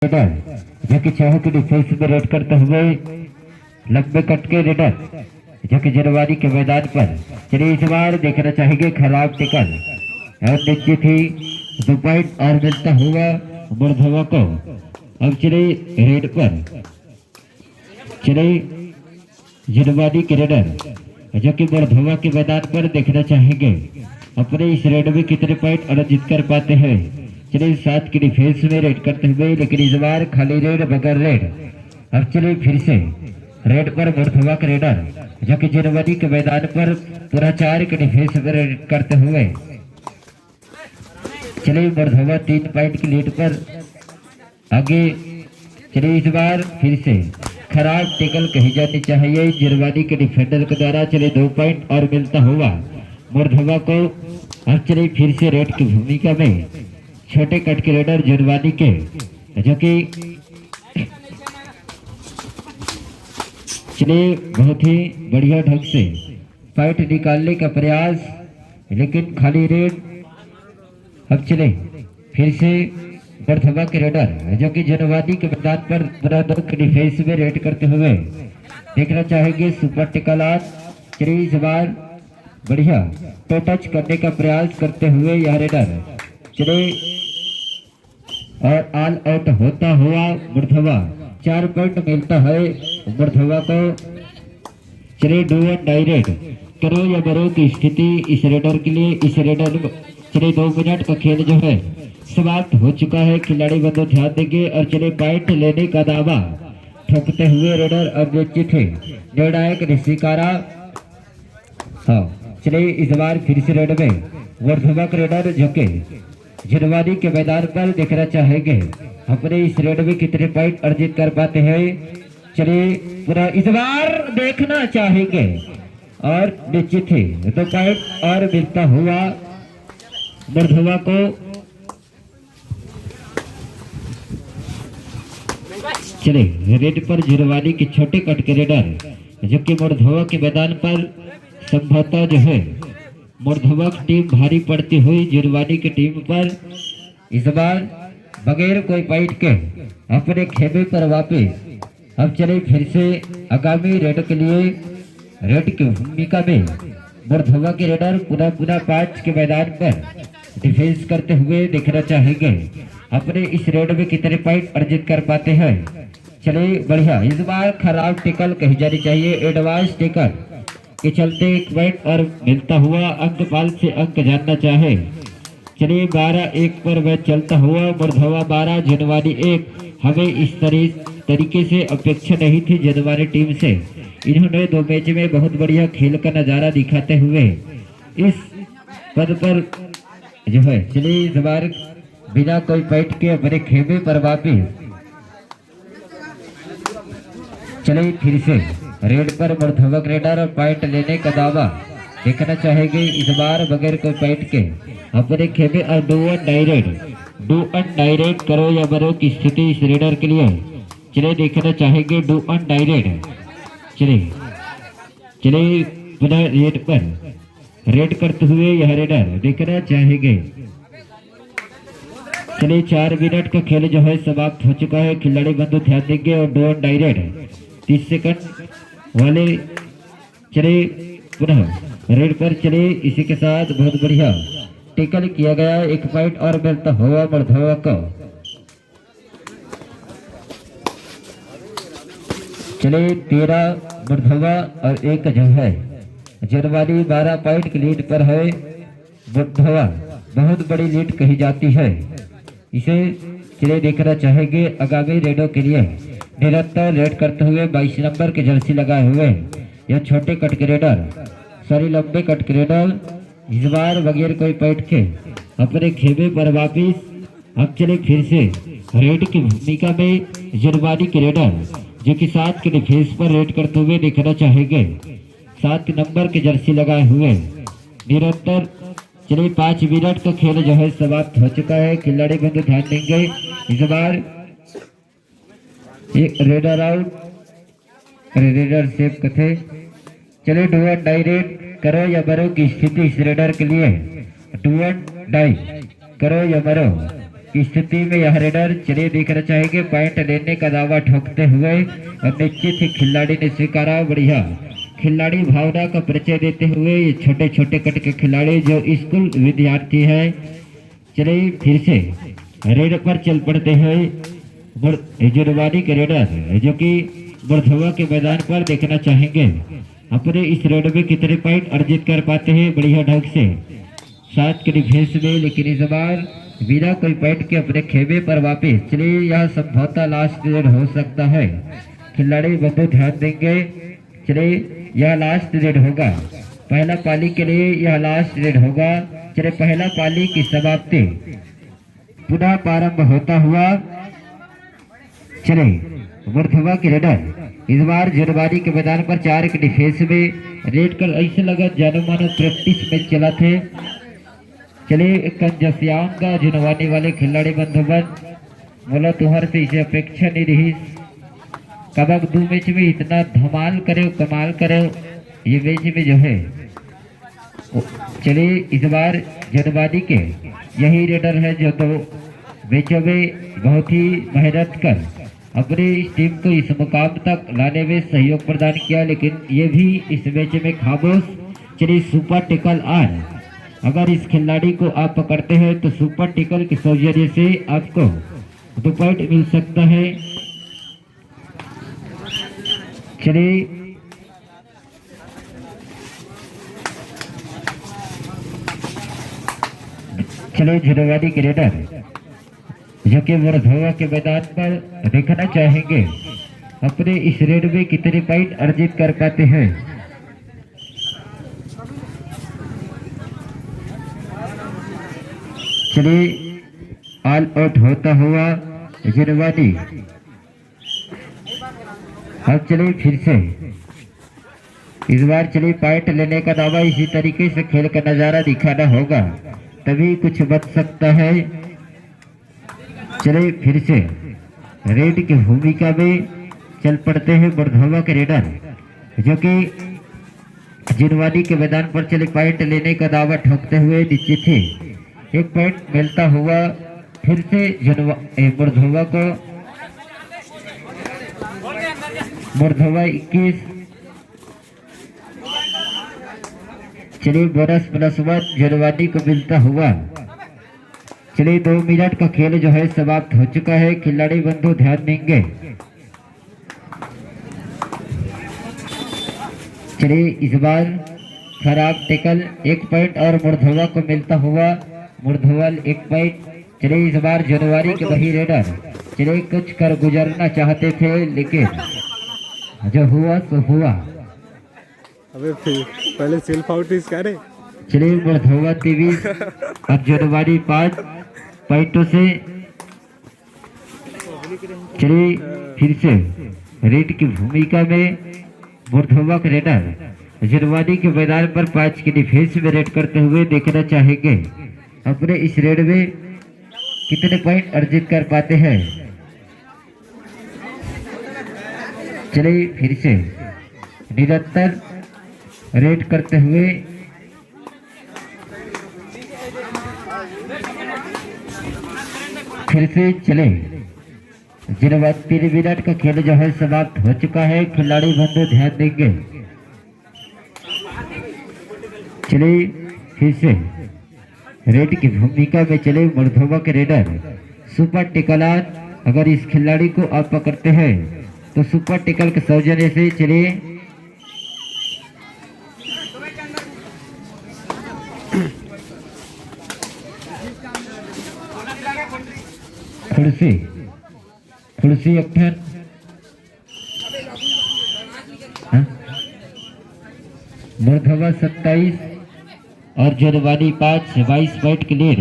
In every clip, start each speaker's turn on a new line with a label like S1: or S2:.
S1: जो कि चाह की डिफेंस में रेड करते हुए लंबे कट के रेडर जो कि जनवरी के मैदान पर चलिए इस बार देखना चाहेंगे खराब टिकल और नीचे थी 2 पॉइंट और मिलता हुआ मुर्धवा को। अब चलिए रेड पर चलिए जनवरी के रेडर जो कि मुर्धवा के मैदान पर देखना चाहेंगे अपने इस रेड में कितने पॉइंट अर्जित कर पाते हैं। चलिए 7 की डिफेंस में रेड करते हुए लेकिन इस बार खाली रेड बगैर रेड। अब चलिए फिर से रेड पर मुर्धवा का रेडर जो कि जनवरी के मैदान पर पूरा 4 की डिफेंस में रेड करते हुए चलिए मुर्धवा 3 पॉइंट की लीड पर आगे। चलिए इस बार फिर से खराब टेकल कही जानी चाहिए जनवरी के डिफेंडर के द्वारा। चलिए 2 पॉइंट और मिलता हुआ मुर्धवा को। अब चलिए फिर से रेड की भूमिका में छोटे कट के रेडर जनवरी के जो कि चलिए बहुत ही बढ़िया ढंग से फाइट निकालने का प्रयास लेकिन खाली रेड। अब चले फिर से मुर्धवा के रेडर जो कि जनवरी के मैदान पर पूरा 2 की डिफेंस में रेड करते हुए देखना चाहेंगे सुपर टिकलात। चलिए इस बार बढ़िया तो टच करने का प्रयास करते हुए यह रेडर चलिए और ऑल आउट होता हुआ मुर्धवा 4 पॉइंट मिलता है मुर्धवा को। चलिए डू एंड डायरेक्ट करो या मरो की स्थिति इस रेडर के लिए। इस रेडर चलिए 2 मिनट का खेल जो है समाप्त हो चुका है। खिलाड़ी बंदो ध्यान देंगे और चलिए पॉइंट लेने का दावा ठोकते हुए रेडर अब निश्चित है निर्णायक निशिकारा। हाँ चलिए इस बार फिर से रेड में मुर्धवा का रेडर झुके जनवरी के मैदान पर देखना चाहेंगे अपने इस रेड में कितने पॉइंट अर्जित कर पाते हैं। चलिए पूरा इस बार देखना चाहेंगे और निश्चित है 2 पॉइंट और मिलता हुआ मुर्धवा को। चलिए रेड पर जनवरी के छोटे कट के रेडर जो कि मुर्धवा के मैदान पर संभवतः जो है मुर्धवा की टीम भारी पड़ती हुई जनवरी की टीम पर इस बार बगैर कोई पॉइंट के अपने खेमे पर वापस। अब चले फिर से आगामी रेड के लिए रेड की भूमिका में मुर्धवा के रेडर पुनः 5 के मैदान पर डिफेंस करते हुए देखना चाहेंगे अपने इस रेड में कितने पॉइंट अर्जित कर पाते हैं। चलिए बढ़िया इस बार खराब टेकल कही जानी चाहिए एडवांस टेकल के चलते 1 पॉइंट और मिलता हुआ अंकपाल से अंक जानना चाहे। चलिए 12-1 पर मैच चलता हुआ मुर्धवा 12 जनवरी 1। हमें इस तरीके से अपेक्षा नहीं थी जनवरी टीम से। इन्होंने 2 मैच में बहुत बढ़िया खेल का नजारा दिखाते हुए इस पद पर जो है चलिए इस बार बिना कोई पॉइंट के अपने खेमे पर वापिस। चलिए फिर से रेड पर मुर्धवा रेडर और पॉइंट लेने का दावा देखना चाहेंगे इस बार बगैर कोई पॉइंट के अपने खेमे और डू एंड डायरेक्ट करो या मरो की स्थिति इस रेडर के लिए। चलिए देखना चाहेंगे डू एंड डायरेक्ट। चलिए पुनः रेड पर रेड करते हुए यह रेडर देखना चाहेंगे। चलिए 4 मिनट का खेल जो है समाप्त हो चुका है। खिलाड़ी बंधु ध्यान देंगे और डू एंड डायरेक्ट 30 सेकंड वाले। चलिए पुनः रेड पर चलिए इसी के साथ बहुत बढ़िया टेकल किया गया 1 पॉइंट और मिलता हुआ मुर्धवा को। चलिए 13 मुर्धवा और 1 जो है जनवरी 12 पॉइंट की लीड पर है। मुर्धवा बहुत बड़ी लीड कही जाती है इसे। चलिए देखना चाहेंगे आगामी रेडों के लिए निरंतर रेड करते हुए 22 नंबर के जर्सी लगाए हुए यह छोटे कट के रेडर लंबे कट के रेडर इस बार बगैर कोई पॉइंट के अपने खेमे पर वापिस। अब चले फिर से रेड की भूमिका में जनवरी के रेडर जो कि 7 के डिफेंस पर रेड करते हुए देखना चाहेंगे 7 नंबर के जर्सी लगाए हुए निरंतर। चलिए 5 मिनट का खेल जो है समाप्त हो चुका है। खिलाड़ी बंधु ध्यान देंगे इस बार एक रेडर आउट रेडर सेव कथे। चलिए डू एंड डायरेक्ट करो या मरो की स्थिति इस रेडर के लिए। डू एंड डाई करो या मरो की स्थिति में यह रेडर चलिए देखना चाहेंगे पॉइंट लेने का दावा ठोकते हुए और निश्चित ही खिलाड़ी ने स्वीकारा। बढ़िया खिलाड़ी भावना का परिचय देते हुए ये छोटे छोटे कट के खिलाड़ी जो स्कूल विद्यार्थी है। चलिए फिर से रेड पर चल पड़ते हैं जुर्मानी के रेडर जो कि बुढ़धवा के मैदान पर देखना चाहेंगे अपने इस रेड में कितने पॉइंट अर्जित कर पाते हैं बढ़िया ढंग से 7 के डिफेंस में, लेकिन इस बार बिना कोई पॉइंट के अपने खेमे पर वापस। चलिए यह संभवतः लास्ट रेड हो सकता है, खिलाड़ी बंधु ध्यान देंगे। चलिए यह लास्ट रेड होगा, पहला पाली के लिए यह लास्ट रेड होगा। चलिए पहला पाली की समाप्ति पुनः प्रारंभ होता हुआ। चले बुढ़धवा के रेडर इस बार जुर्मानी के मैदान पर 4 के डिफेंस में रेड कर ऐसे लगा जानो मानो प्रैक्टिस में चला थे। चलिए कंजसियांगा जुनवानी वाले खिलाड़ी बंधुबन बोला तुहर से इसे अपेक्षा नहीं रही, कबक 2 मैच में इतना धमाल करे कमाल करे ये मैच में जो है। चलिए इस बार जुनवानी के यही रेडर है जो 2 मैचों में बहुत ही मेहनत कर अपने इस टीम को इस मुकाम तक लाने में सहयोग प्रदान किया, लेकिन ये भी इस मैच में खामोश। चलिए सुपर टिकल आर अगर इस खिलाड़ी को आप पकड़ते हैं तो सुपर टिकल के सौजन्य से आपको 2 पॉइंट मिल सकता है। चलिए जुर्मानी के रेडर जो कि बुढ़धवा के मैदान पर देखना चाहेंगे अपने इस रेड में कितने पॉइंट अर्जित कर पाते हैं। चलिए ऑल आउट होता हुआ जुर्मानी। अब चलिए फिर से इस बार चलिए पॉइंट लेने का दावा इसी तरीके से खेल का नजारा दिखाना होगा तभी कुछ बच सकता है। चलिए फिर से रेड की भूमिका में चल पड़ते हैं बुढ़धवा के रेडर जो कि जुर्मानी के मैदान पर चले पॉइंट लेने का दावा ठोकते हुए निश्चित थे। 1 पॉइंट मिलता हुआ फिर से बुढ़धवा को। बुढ़धवा 21। चलिए बोनस +1 जुर्मानी को मिलता हुआ। चलिए 2 मिनट का खेल जो है समाप्त हो चुका है, खिलाड़ी बंधु ध्यान देंगे। चलिए इस बार खराब टेकल 1 पॉइंट और बुढ़धवा को मिलता हुआ। बुढ़धवा 1 पॉइंट। चलिए इस बार जुर्मानी के वही रेडर चलिए कुछ कर गुजरना चाहते थे लेकिन जो हुआ सो हुआ।
S2: अबे फिर पहले सेल्फ आउट इस करे।
S1: चलिए बुढ़धवा 23 और जुर्मानी 5 पॉइंटों से। चलिए फिर से रेड की भूमिका में बुढ़धवा के रेडर जुर्मानी के मैदान पर 5 के डिफेंस में रेड करते हुए देखना चाहेंगे अपने इस रेड में कितने पॉइंट अर्जित कर पाते हैं। चलिए फिर से निरंतर रेड करते हुए फिर से चले। जिनवाद 3 मिनट का खेल जो है समाप्त हो चुका है, खिलाड़ी बंधु ध्यान देंगे। चलिए फिर से रेड की भूमिका में चले बुढ़धवा के रेडर सुपर टिकलान। अगर इस खिलाड़ी को आप पकड़ते हैं तो सुपर टिकल के सौजन्य से चलिए खुर्सी अख्तर बुढ़धवा 27 और जुर्मानी 5 22 पॉइंट के लीड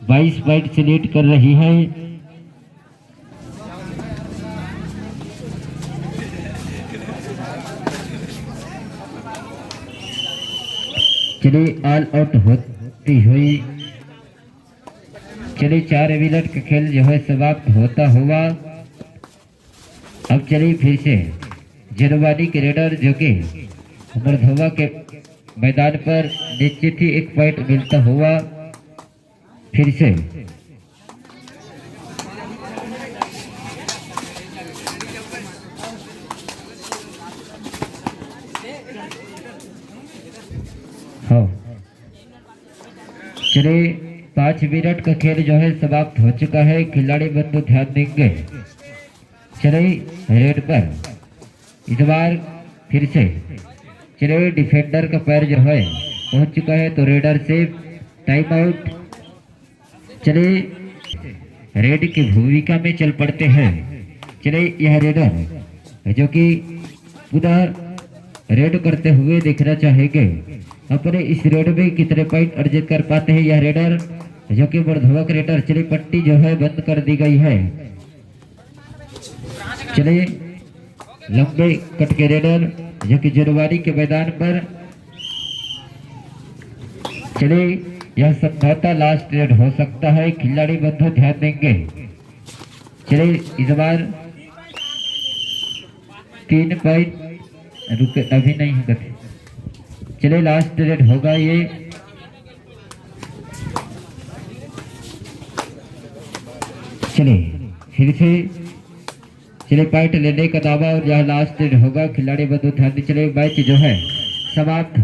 S1: 22 पॉइंट से लीड कर रही है। चलिए ऑल आउट होती हुई। चलिए 4 मिनट का खेल जो है समाप्त होता हुआ। अब चलिए फिर से जुर्मानी के रेडर जो कि बुढ़धवा के मैदान पर निश्चित ही 1 पॉइंट मिलता हुआ। फिर से चले 5 मिनट का खेल जो है समाप्त हो चुका है। खिलाड़ी बंधु ध्यान देंगे। चले रेड पर इस बार फिर से चले डिफेंडर का पैर जो है पहुंच चुका है तो रेडर से टाइम आउट। चले रेड की भूमिका में चल पड़ते हैं। चले यह रेडर जो कि पुनः रेड करते हुए देखना चाहेंगे अपने इस रेड में कितने पॉइंट अर्जित कर पाते हैं यह रेडर जो कि वर्धवक रेडर। चले पट्टी जो है बंद कर दी गई है। चले लंबे कट के रेडर जो कि जुर्मानी के मैदान पर। चले यह समझौता लास्ट रेड हो सकता है। खिलाड़ी बंधु ध्यान देंगे। चले इस बार 3 पॉइंट रुके अभी नहीं होगा। चले लास्ट रेड होगा ये। चले फिर से चले पॉइंट लेने का दावा और यह लास्ट रेड होगा। खिलाड़ी बंधु ध्यान दें। चले मैच जो है समाप्त